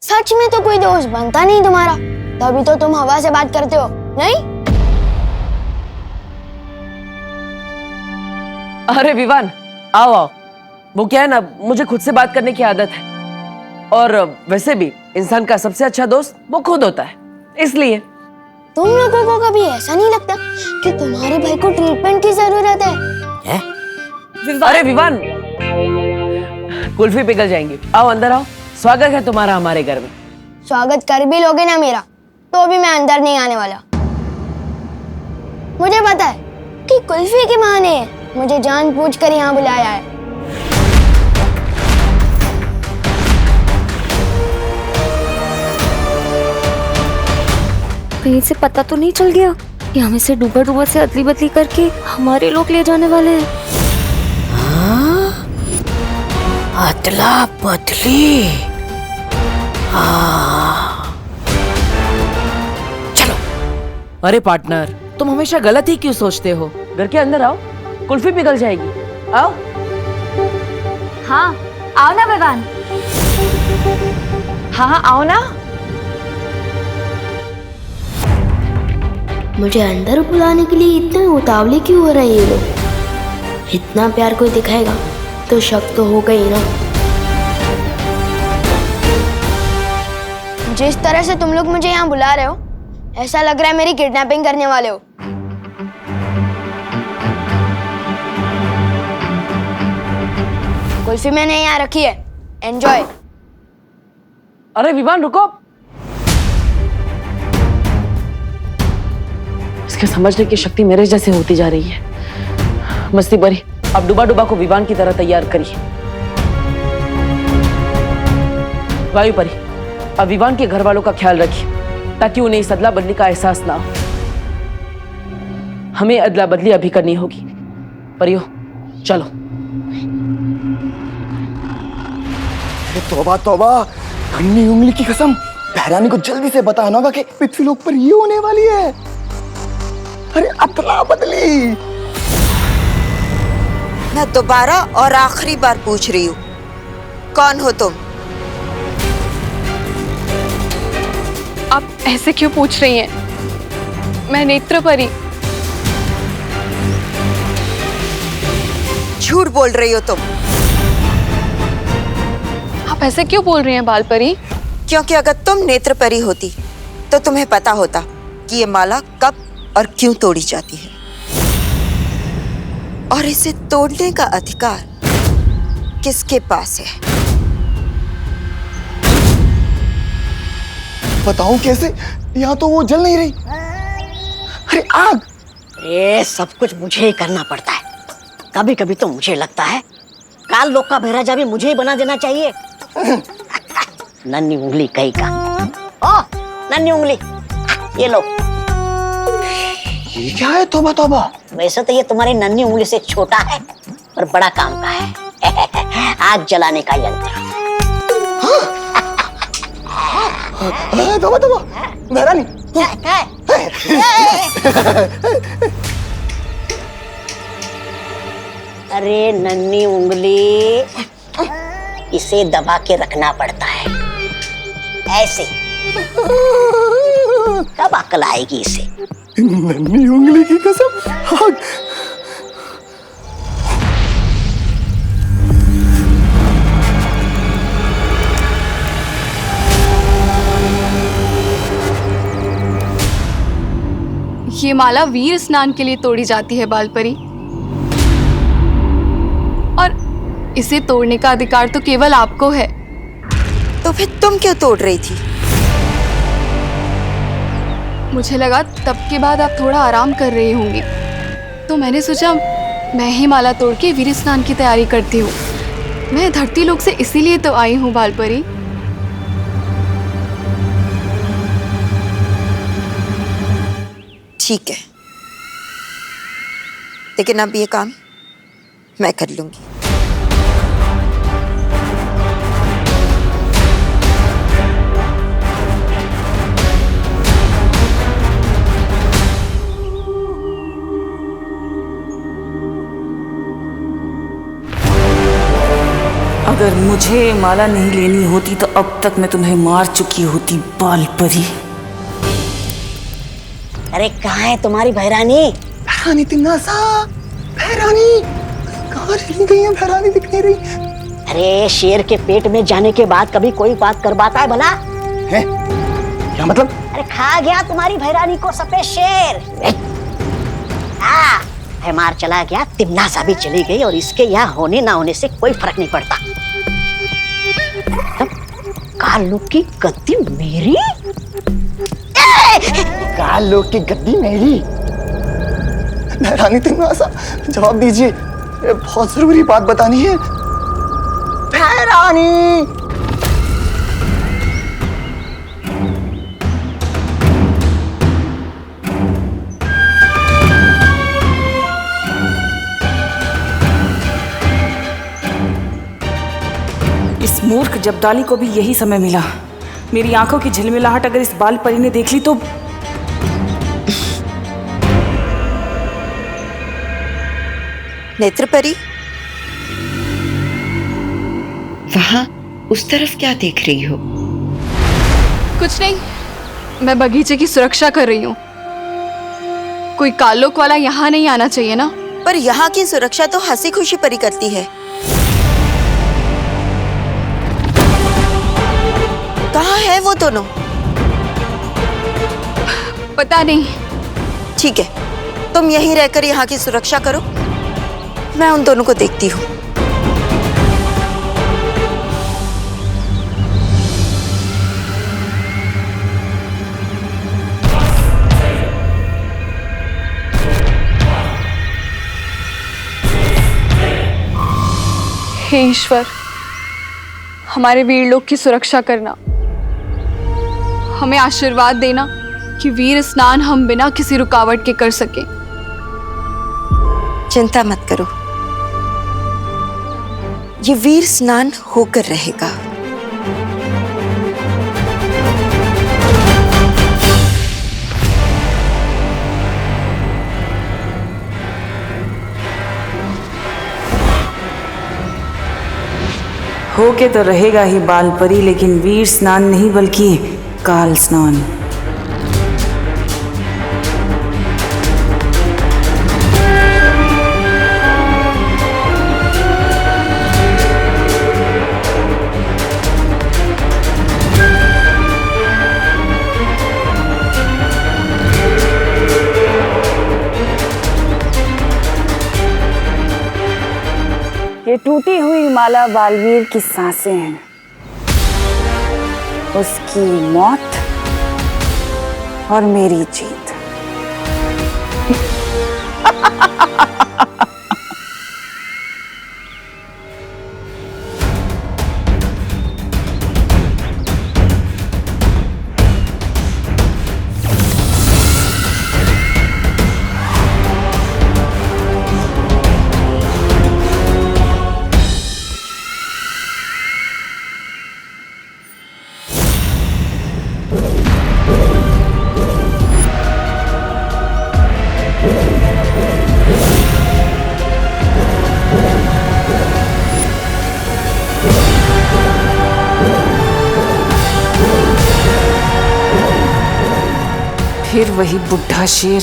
सच में तो कोई दोस्त बनता नहीं तुम्हारा, तभी तो तुम हवा से बात करते हो, नहीं? अरे विवान, आओ आओ। वो क्या है ना, मुझे खुद से बात करने की आदत है, और वैसे भी इंसान का सबसे अच्छा दोस्त वो खुद होता है, इसलिए। तुम लोगों को कभी ऐसा नहीं लगता कि तुम्हारे भाई को ट्रीटमेंट की जरूरत है? अरे विवान, कुल्फी पिघल जाएंगी, आओ अंदर आओ। स्वागत है तुम्हारा हमारे घर में। स्वागत कर भी लोगे ना मेरा, तो भी मैं अंदर नहीं आने वाला। मुझे पता है कि कुल्फी के माँ ने मुझे जानबूझकर यहाँ बुलाया है। कहीं से पता तो नहीं चल गया कि हमें से डूबा डूबा से अदली बदली करके हमारे लोग ले जाने वाले हैं। अदला बदली। चलो। अरे पार्टनर, तुम हमेशा गलत ही क्यों सोचते हो? घर के अंदर आओ, कुल्फी पिघल जाएगी, आओ। हाँ आओ ना विवान। हाँ आओ ना। मुझे अंदर बुलाने के लिए इतने उतावले क्यों हो रहे हैं ये लोग? इतना प्यार कोई दिखाएगा तो शक तो होगा ही ना। जिस तरह से तुम लोग मुझे यहाँ बुला रहे हो, ऐसा लग रहा है मेरी किडनैपिंग करने वाले हो। कुल्फी मैंने यहाँ रखी है, एंजॉय। अरे विवान रुको, इसके समझने की शक्ति मेरे जैसे होती जा रही है। मस्ती भरी, अब डुबा डुबा को विवान की तरह तैयार करिए। वायु परी, अब विवान के घर वालों का ख्याल रखिए, ताकि उन्हें इस अदला बदली का एहसास ना हो। हमें अदला बदली अभी करनी होगी। परियो, चलो। तौबा तौबा, नन्ही उंगली की कसम, बहरानी को जल्दी से बताना होगा कि पृथ्वी लोक पर ये होने वाली है। अरे अदला बदली। मैं दोबारा और आखिरी बार पूछ रही हूँ, कौन हो तुम? आप ऐसे क्यों पूछ रही हैं? मैं नेत्र परी। झूठ बोल रही हो तुम। आप ऐसे क्यों बोल रही हैं बाल परी? क्योंकि अगर तुम नेत्र परी होती तो तुम्हें पता होता कि ये माला कब और क्यों तोड़ी जाती है, और इसे तोड़ने का अधिकार किसके पास है। बताऊं कैसे? यहाँ तो वो जल नहीं रही। अरे आग। ये सब कुछ मुझे ही करना पड़ता है। कभी कभी तो मुझे लगता है काल लोक का महाराजा भी मुझे ही बना देना चाहिए। नन्ही उंगली कहीं का। ओ नन्ही उंगली, ये लो। ये क्या है? तौबा तौबा। वैसे तो ये तुम्हारी नन्ही उंगली से छोटा है, पर बड़ा काम का है। आग जलाने का यंत्र। तौबा तौबा, बहरानी। अरे नन्ही उंगली, इसे दबा के रखना पड़ता है, ऐसे। कब अकल आएगी इसे? नन्ही उंगली की कसम, आग। ये माला वीर स्नान के लिए तोड़ी जाती है बाल परी, और इसे तोड़ने का अधिकार तो केवल आपको है। तो फिर तुम क्यों तोड़ रही थी? मुझे लगा तब के बाद आप थोड़ा आराम कर रही होंगी, तो मैंने सोचा मैं ही माला तोड़ के वीर स्नान की तैयारी करती हूँ। मैं धरती लोक से इसीलिए तो आई हूँ बाल परी। ठीक है, लेकिन अब ये काम मैं कर लूंगी। अगर मुझे माला नहीं लेनी होती तो अब तक मैं तुम्हें मार चुकी होती, बाल परी। अरे कहाँ है तुम्हारी भैरानी? भैरानी तिन्नासा, भैरानी कहाँ चली गई है? भैरानी दिख नहीं रही। अरे शेर के पेट में जाने के बाद कभी कोई बात कर पाता है भला? है? क्या मतलब? अरे खा गया तुम्हारी भैरानी को सफेद शेर। हाँ, मार चला गया, तिम्नासा भी चली गई और इसके यहाँ होने ना होने से कोई फर्क नहीं पड़ता। तब कालू की गद्दी मेरी? कालू की गद्दी मेरी? भैरानी तिन्नासा जवाब दीजिए, ये बहुत जरूरी बात बतानी है। भैरानी! इस मूर्ख जब्दाली को भी यही समय मिला। मेरी आंखों की झिलमिलाहट अगर इस बाल परी ने देख ली तो। नेत्र परी, वहां उस तरफ क्या देख रही हो? कुछ नहीं, मैं बगीचे की सुरक्षा कर रही हूँ। कोई कालोक वाला यहाँ नहीं आना चाहिए ना। पर यहाँ की सुरक्षा तो हंसी खुशी परी करती है। कहाँ है वो दोनों? पता नहीं। ठीक है, तुम यहीं रहकर यहाँ की सुरक्षा करो, मैं उन दोनों को देखती हूँ। हे ईश्वर, हमारे वीर लोग की सुरक्षा करना, हमें आशीर्वाद देना कि वीर स्नान हम बिना किसी रुकावट के कर सके। चिंता मत करो, ये वीर स्नान होकर रहेगा। होके तो रहेगा ही बाल परी, लेकिन वीर स्नान नहीं बल्कि काल स्नान। ये टूटी हुई माला बालवीर की सांसें हैं, उसकी मौत और मेरी जीत। फिर वही बुढ़ा शेर।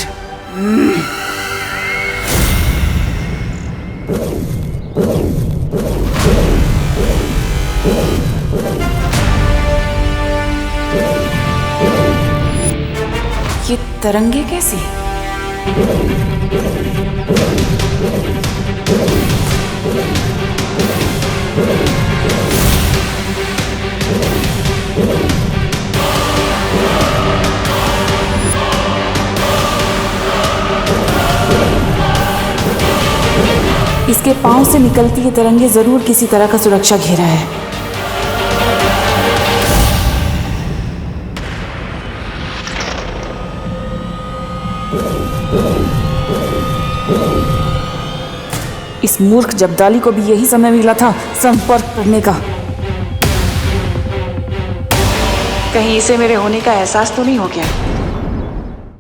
ये तरंगे कैसी? इसके पांव से निकलती ये तरंगे जरूर किसी तरह का सुरक्षा घेरा है। इस मूर्ख जब्दाली को भी यही समय मिला था संपर्क करने का। कहीं इसे मेरे होने का एहसास तो नहीं हो गया?